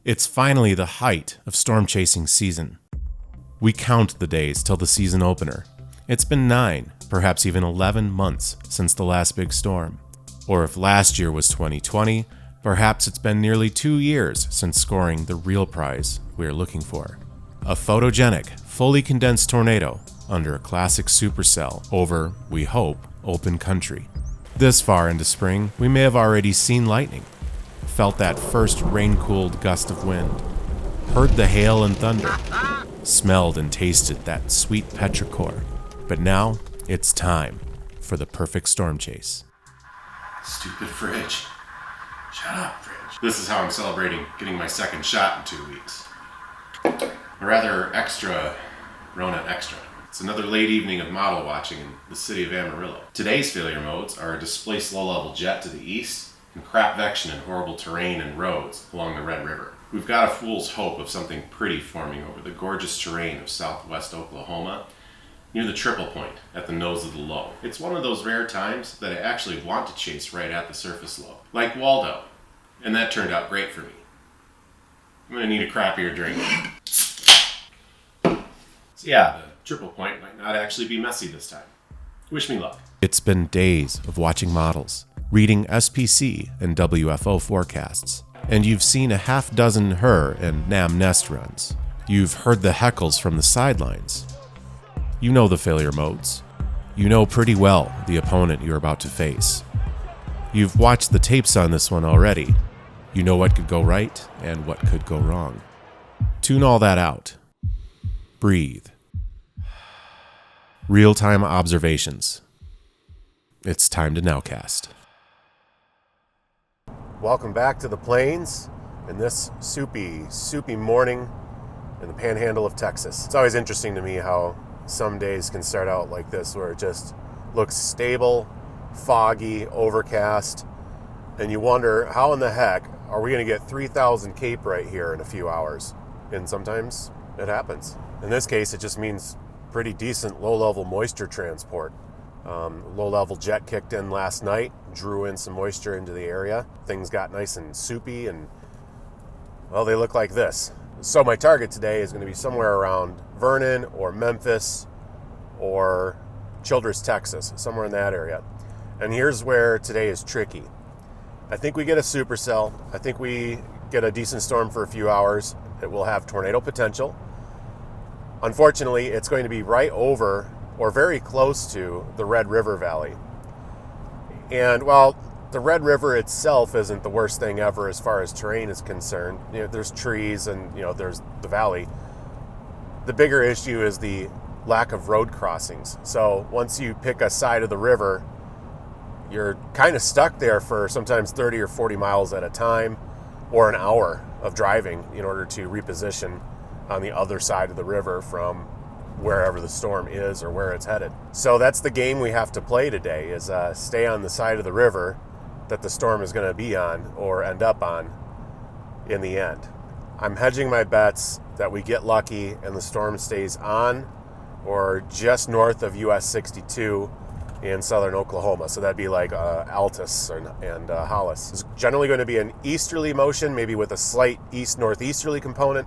It's finally the height of storm chasing season. We count the days till the season opener. It's been 9, perhaps even 11 months since the last big storm. Or if last year was 2020, perhaps it's been nearly 2 years since scoring the real prize we're looking for. A photogenic, fully condensed tornado under a classic supercell over, we hope, open country. This far into spring, we may have already seen lightning, felt that first rain-cooled gust of wind, heard the hail and thunder, smelled and tasted that sweet petrichor. But now, it's time for the perfect storm chase. Stupid fridge. Shut up, fridge. This is how I'm celebrating getting my second shot in 2 weeks. A rather extra Rona Extra. It's another late evening of model watching in the city of Amarillo. Today's failure modes are a displaced low-level jet to the east and convection and horrible terrain and roads along the Red River. We've got a fool's hope of something pretty forming over the gorgeous terrain of southwest Oklahoma near the triple point at the nose of the low. It's one of those rare times that I actually want to chase right at the surface low, like Waldo, and that turned out great for me. I'm gonna need a crappier drink. So yeah, the triple point might not actually be messy this time. Wish me luck. It's been days of watching models, reading SPC and WFO forecasts, and you've seen a half dozen HER and NAM nest runs. You've heard the heckles from the sidelines. You know the failure modes. You know pretty well the opponent you're about to face. You've watched the tapes on this one already. You know what could go right and what could go wrong. Tune all that out. Breathe. Real-time observations. It's time to nowcast. Welcome back to the plains in this soupy morning in the panhandle of Texas. It's always interesting to me how some days can start out like this, where it just looks stable, foggy, overcast, and you wonder how in the heck are we going to get 3,000 cape right here in a few hours? And sometimes it happens. In this case, it just means pretty decent low-level moisture transport. Low-level jet kicked in last night, drew in some moisture into the area. Things got nice and soupy, and, well, they look like this. So my target today is going to be somewhere around Vernon or Memphis or Childress, Texas, somewhere in that area. And here's where today is tricky. I think we get a supercell. I think we get a decent storm for a few hours. It will have tornado potential. Unfortunately, it's going to be right over or very close to the Red River Valley. And while the Red River itself isn't the worst thing ever as far as terrain is concerned, there's trees and there's the valley. The bigger issue is the lack of road crossings. So once you pick a side of the river, you're kind of stuck there for sometimes 30 or 40 miles at a time, or an hour of driving in order to reposition on the other side of the river from wherever the storm is or where it's headed. So that's the game we have to play today, is stay on the side of the river that the storm is going to be on or end up on in the end. I'm hedging my bets that we get lucky and the storm stays on or just north of US 62 in southern Oklahoma. So that'd be like Altus and Hollis. It's generally going to be an easterly motion, maybe with a slight east-northeasterly component,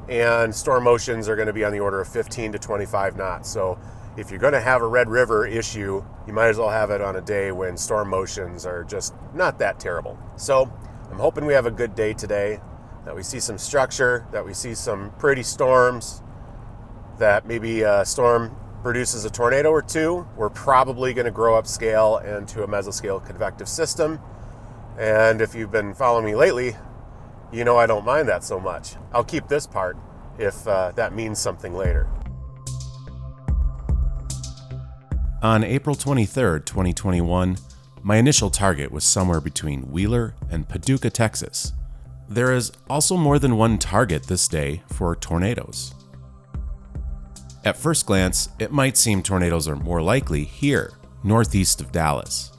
and storm motions are going to be on the order of 15 to 25 knots. So if you're going to have a Red River issue, you might as well have it on a day when storm motions are just not that terrible. So I'm hoping we have a good day today, that we see some structure, that we see some pretty storms, that maybe a storm produces a tornado or two. We're probably going to grow up scale into a mesoscale convective system. And if you've been following me lately, you know I don't mind that so much. I'll keep this part if that means something later. On April 23rd, 2021, my initial target was somewhere between Wheeler and Puducah, Texas. There is also more than one target this day for tornadoes. At first glance, it might seem tornadoes are more likely here, northeast of Dallas.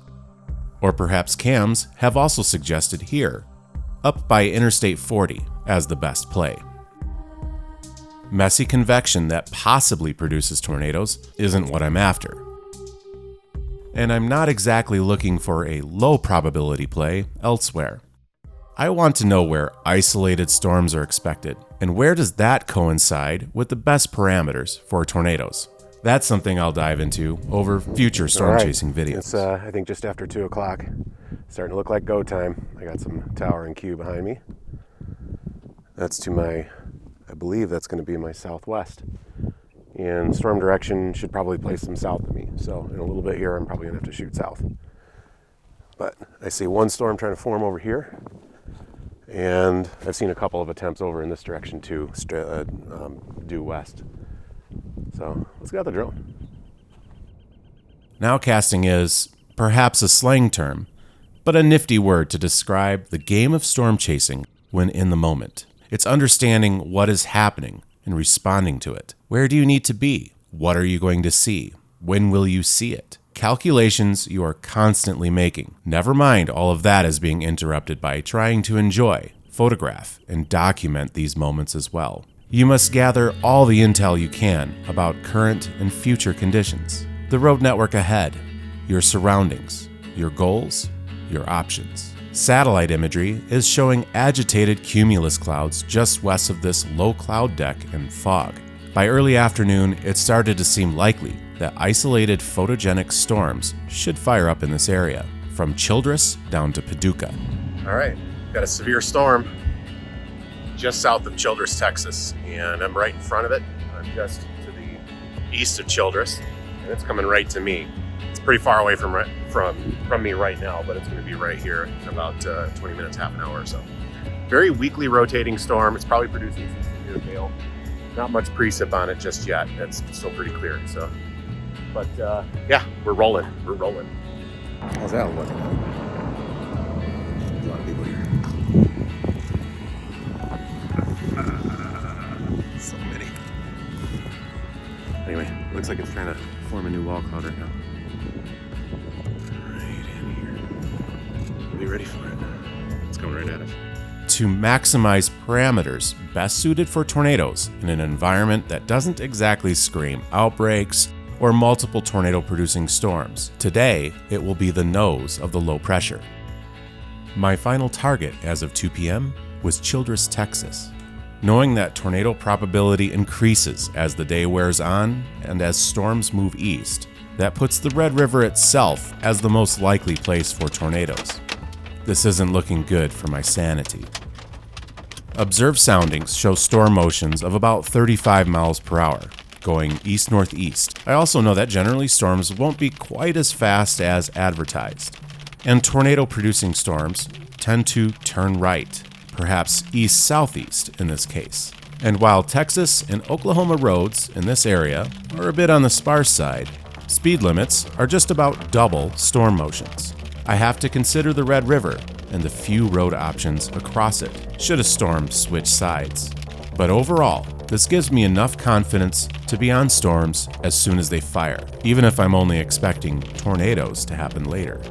Or perhaps cams have also suggested here, up by Interstate 40 as the best play. Messy convection that possibly produces tornadoes isn't what I'm after. And I'm not exactly looking for a low probability play elsewhere. I want to know where isolated storms are expected, and where does that coincide with the best parameters for tornadoes. That's something I'll dive into over future storm chasing videos. It's I think just after 2 o'clock. Starting to look like go time. I got some tower and Q behind me. That's to my, I believe that's going to be my southwest. And storm direction should probably place them south of me. So in a little bit here, I'm probably going to have to shoot south. But I see one storm trying to form over here. And I've seen a couple of attempts over in this direction too, due west. So let's get out the drone. Nowcasting is perhaps a slang term, but a nifty word to describe the game of storm chasing when in the moment. It's understanding what is happening and responding to it. Where do you need to be? What are you going to see? When will you see it? Calculations you are constantly making. Never mind all of that is being interrupted by trying to enjoy, photograph, and document these moments as well. You must gather all the intel you can about current and future conditions, the road network ahead, your surroundings, your goals, your options. Satellite imagery is showing agitated cumulus clouds just west of this low cloud deck and fog. By early afternoon, it started to seem likely that isolated photogenic storms should fire up in this area, from Childress down to Puducah. All right, got a severe storm just south of Childress, Texas, and I'm right in front of it. I'm just to the east of Childress, and it's coming right to me. It's pretty far away from me right now, but it's going to be right here in about 20 minutes, half an hour or so. Very weakly rotating storm. It's probably producing some severe hail. Not much precip on it just yet. It's still pretty clear. So, but yeah, we're rolling. We're rolling. How's that looking? A lot of people here. So many. Anyway, looks like it's trying to form a new wall cloud right now. Right in here. Be ready for it. It's coming right at us. To maximize parameters best suited for tornadoes in an environment that doesn't exactly scream outbreaks or multiple tornado-producing storms. Today, it will be the nose of the low pressure. My final target as of 2 p.m. was Childress, Texas. Knowing that tornado probability increases as the day wears on and as storms move east, that puts the Red River itself as the most likely place for tornadoes. This isn't looking good for my sanity. Observed soundings show storm motions of about 35 miles per hour, going east-northeast. I also know that generally storms won't be quite as fast as advertised, and tornado-producing storms tend to turn right, perhaps east-southeast in this case. And while Texas and Oklahoma roads in this area are a bit on the sparse side, speed limits are just about double storm motions. I have to consider the Red River and the few road options across it, should a storm switch sides. But overall, this gives me enough confidence to be on storms as soon as they fire, even if I'm only expecting tornadoes to happen later.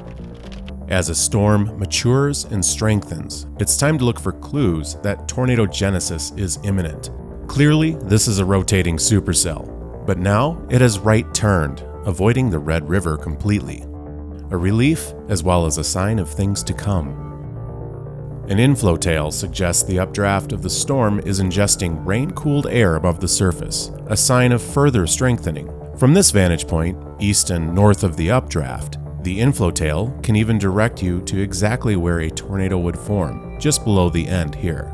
As a storm matures and strengthens, it's time to look for clues that tornado genesis is imminent. Clearly, this is a rotating supercell, but now it has right-turned, avoiding the Red River completely. A relief as well as a sign of things to come. An inflow tail suggests the updraft of the storm is ingesting rain-cooled air above the surface, a sign of further strengthening. From this vantage point, east and north of the updraft, the inflow tail can even direct you to exactly where a tornado would form, just below the end here.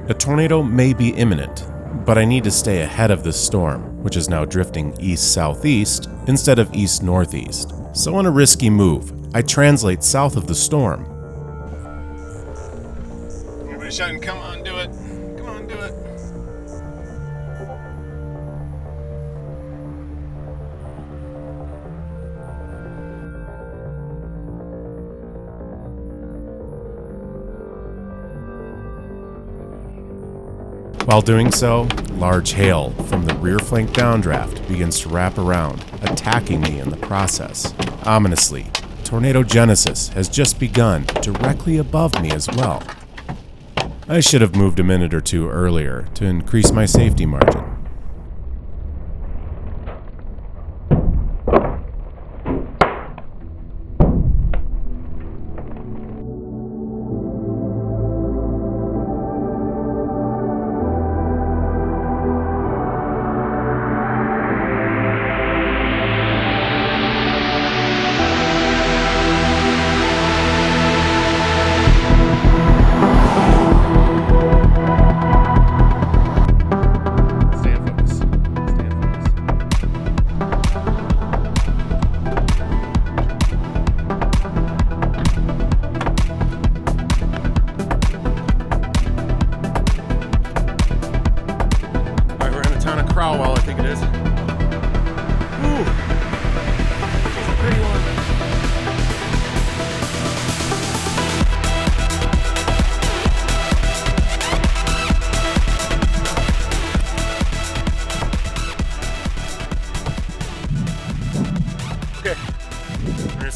A tornado may be imminent, but I need to stay ahead of this storm, which is now drifting east-southeast instead of east-northeast. So on a risky move, I translate south of the storm. Everybody shouting, come on, do it. Come on, do it. While doing so, large hail from the rear flank downdraft begins to wrap around, attacking me in the process. Ominously, tornado genesis has just begun directly above me as well. I should have moved a minute or two earlier to increase my safety margin.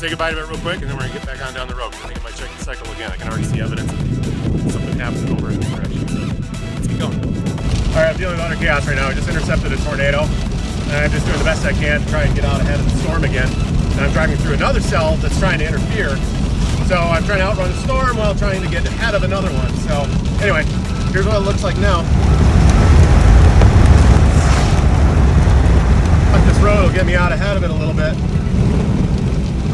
say goodbye to it real quick, and then we're gonna get back on down the road. I think I might check the cycle again. I can already see evidence of something happening over in this direction. So let's keep going. All right, I'm dealing with utter chaos right now. I just intercepted a tornado, and I'm just doing the best I can to try and get out ahead of the storm again. And I'm driving through another cell that's trying to interfere. So I'm trying to outrun the storm while trying to get ahead of another one. So anyway, here's what it looks like now. This road will get me out ahead of it a little bit.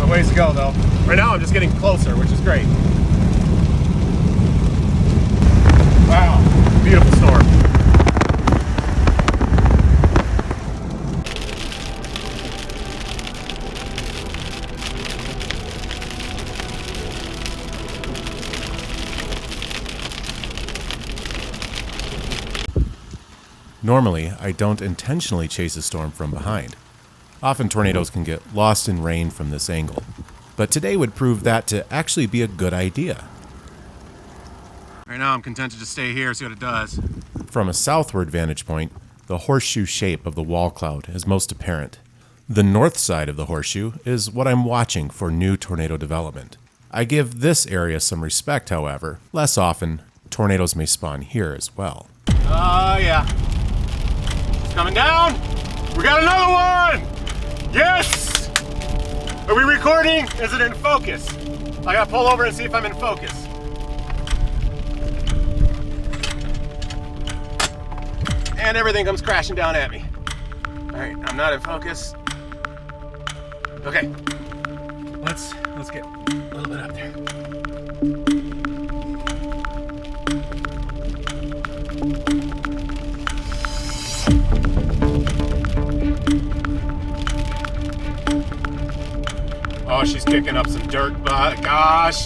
A ways to go though. Right now I'm just getting closer, which is great. Wow, beautiful storm. Normally, I don't intentionally chase a storm from behind. Often tornadoes can get lost in rain from this angle, but today would prove that to actually be a good idea. Right now I'm content to just stay here, see what it does. From a southward vantage point, the horseshoe shape of the wall cloud is most apparent. The north side of the horseshoe is what I'm watching for new tornado development. I give this area some respect, however. Less often, tornadoes may spawn here as well. Oh yeah. It's coming down! We got another one! Yes! Are we recording? Is it in focus? I gotta pull over and see if I'm in focus. And everything comes crashing down at me. Alright, I'm not in focus. Okay. Let's get a little bit up there. Oh, she's kicking up some dirt, but gosh.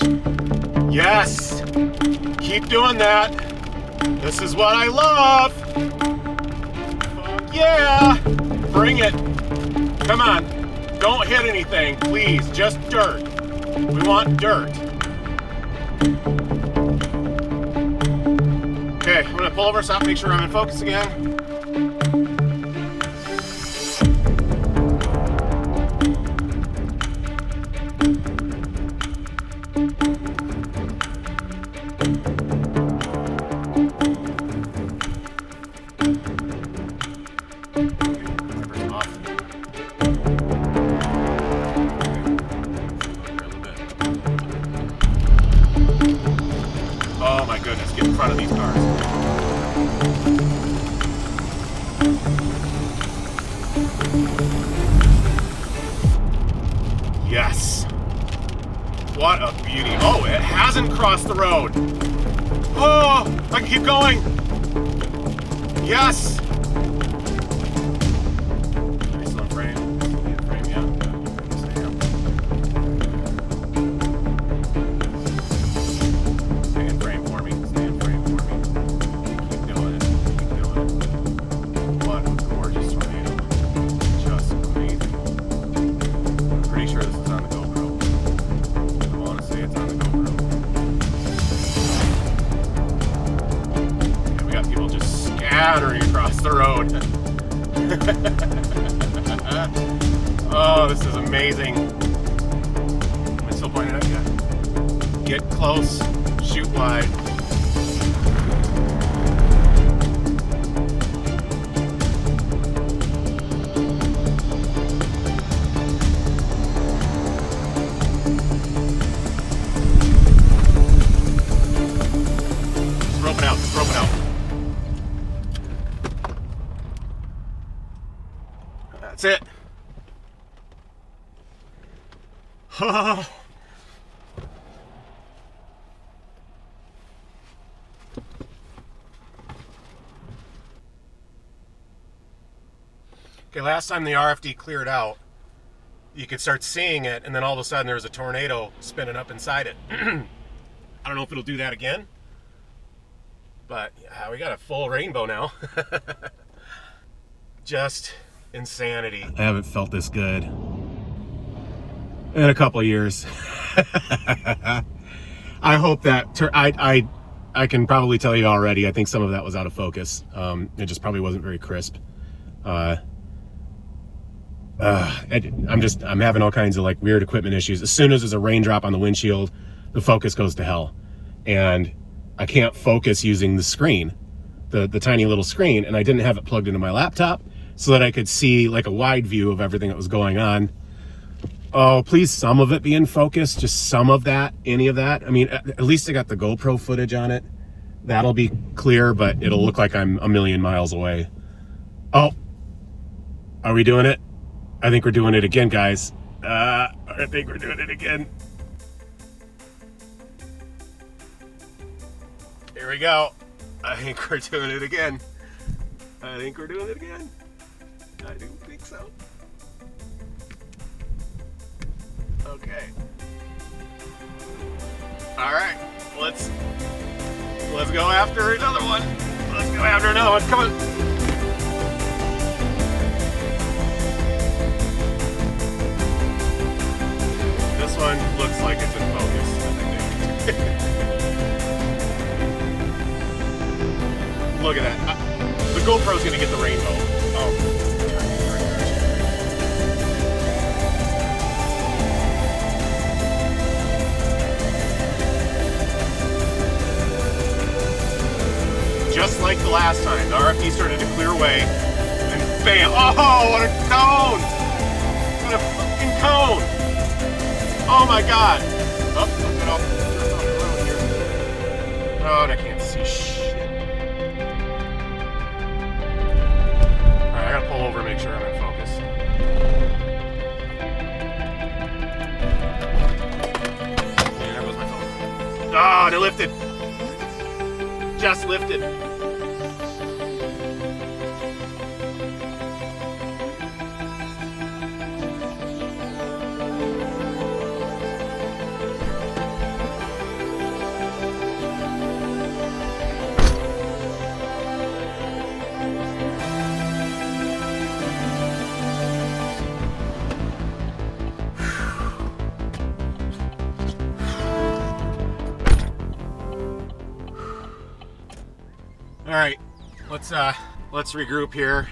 Yes. Keep doing that. This is what I love. Fuck yeah. Bring it. Come on. Don't hit anything, please. Just dirt. We want dirt. Okay, I'm gonna pull over, stop, make sure I'm in focus again. Oh my goodness, get in front of these cars. Yes. What a beauty. Oh, it hasn't crossed the road. Oh, I can keep going. Yes. Nice little frame. Frame, yeah. Stay in frame for me. Stay in frame for me. Keep doing it. Keep doing it. What a gorgeous tornado. Just amazing. I'm pretty sure this is on the GoPro. I want to say it's on the GoPro. Yeah, we got people just scattering across the road. Oh, this is amazing. Am I still pointing at you? Get close, shoot wide. Just roping out, just roping out. That's it. Okay, last time the RFD cleared out, you could start seeing it, and then all of a sudden there was a tornado spinning up inside it. I don't know if it'll do that again, but yeah, we got a full rainbow now. Just insanity. I haven't felt this good in a couple of years. I hope that I can probably tell you already. I think some of that was out of focus. It just probably wasn't very crisp. I'm having all kinds of like weird equipment issues. As soon as there's a raindrop on the windshield, the focus goes to hell, and I can't focus using the screen, the tiny little screen, and I didn't have it plugged into my laptop so that I could see like a wide view of everything that was going on. Oh, please, some of it be in focus, just some of that, any of that. I mean, at least I got the GoPro footage on it. That'll be clear, but it'll look like I'm a million miles away. Oh, are we doing it? I think we're doing it again, guys. I think we're doing it again. Here we go. I think we're doing it again. I think we're doing it again. I do think so. Okay. All right. Let's go after another one. Let's go after another one. Come on. This one looks like it's in focus, I think. Look at that. The GoPro's gonna get the rainbow. Oh. Just like the last time, the RFD started to clear away, and bam! Oh, what a cone! What a fucking cone! Oh my god! Oh, I'm off the road here. Oh, and I can't see shit. Alright, I gotta pull over and make sure I'm in focus. Yeah, there goes my phone. Oh, they lifted! Just lifted. All right, let's regroup here.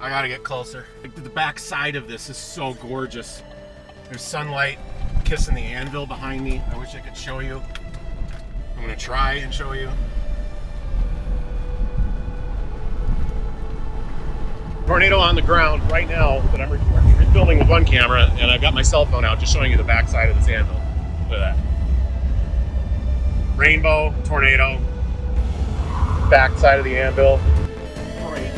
I gotta get closer. The back side of this is so gorgeous. There's sunlight kissing the anvil behind me. I wish I could show you. I'm gonna try and show you. Tornado on the ground right now that I'm filming with one camera, and I've got my cell phone out just showing you the back side of this anvil. Look at that. Rainbow, tornado, back side of the anvil. Great.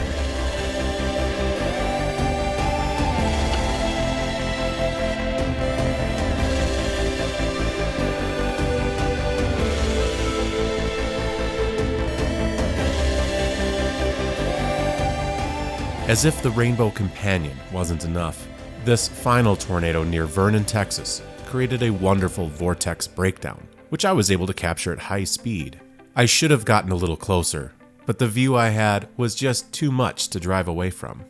As if the Rainbow Companion wasn't enough, this final tornado near Vernon, Texas, created a wonderful vortex breakdown, which I was able to capture at high speed. I should have gotten a little closer, but the view I had was just too much to drive away from.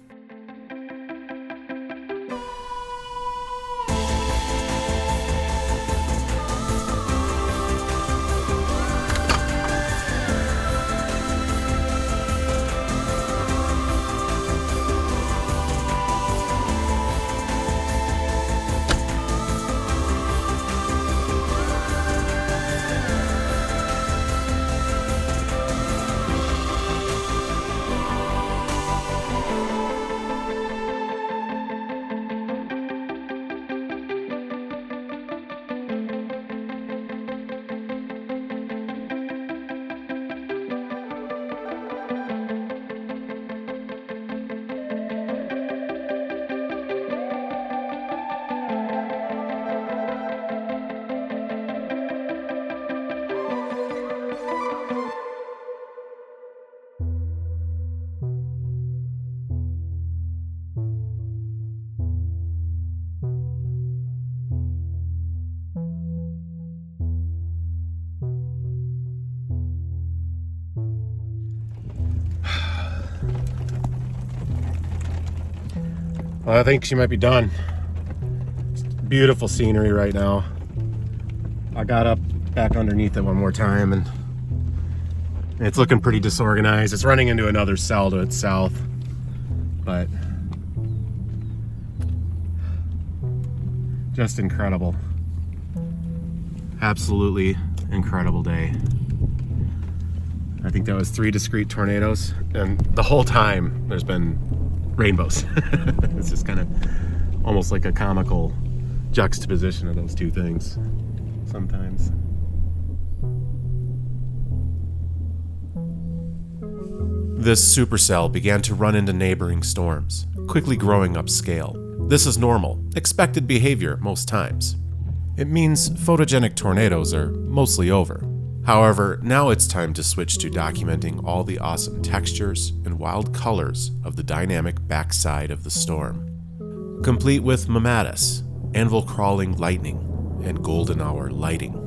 I think she might be done. Beautiful scenery right now. I got up back underneath it one more time, and it's looking pretty disorganized. It's running into another cell to its south, but Just incredible. Absolutely incredible day. I think that was 3 discrete tornadoes, and the whole time there's been rainbows. It's just kind of almost like a comical juxtaposition of those two things sometimes. This supercell began to run into neighboring storms, quickly growing upscale. This is normal, expected behavior most times. It means photogenic tornadoes are mostly over. However, now it's time to switch to documenting all the awesome textures and wild colors of the dynamic backside of the storm. Complete with mammatus, anvil-crawling lightning, and golden hour lighting.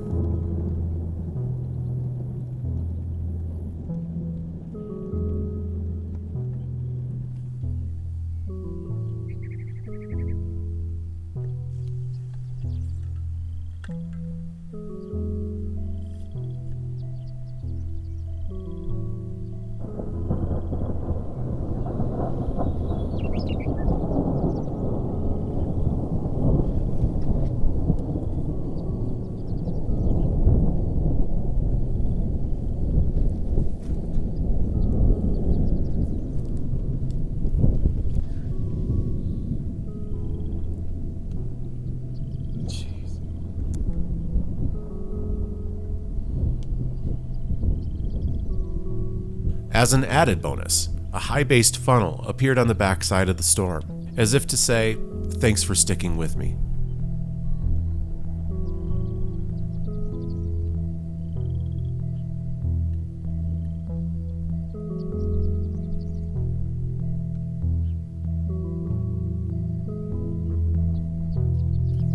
As an added bonus, a high-based funnel appeared on the backside of the storm, as if to say, "Thanks for sticking with me."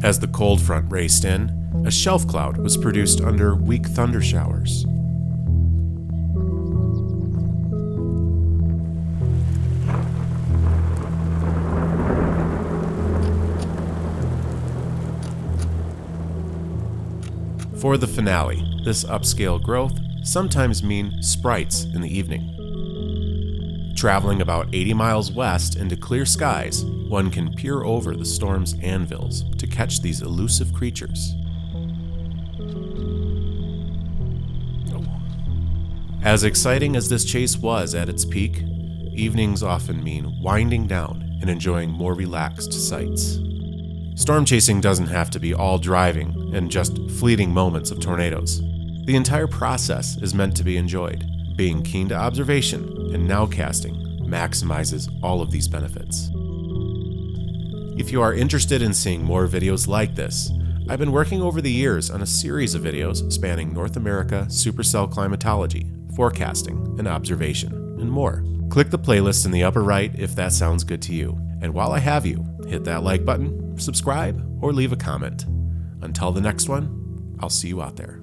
As the cold front raced in, a shelf cloud was produced under weak thunder showers. For the finale, this upscale growth sometimes mean sprites in the evening. Traveling about 80 miles west into clear skies, one can peer over the storm's anvils to catch these elusive creatures. As exciting as this chase was at its peak, evenings often mean winding down and enjoying more relaxed sights. Storm chasing doesn't have to be all driving and just fleeting moments of tornadoes. The entire process is meant to be enjoyed. Being keen to observation and nowcasting maximizes all of these benefits. If you are interested in seeing more videos like this, I've been working over the years on a series of videos spanning North America supercell climatology, forecasting, and observation, and more. Click the playlist in the upper right if that sounds good to you. And while I have you, hit that like button, subscribe, or leave a comment. Until the next one, I'll see you out there.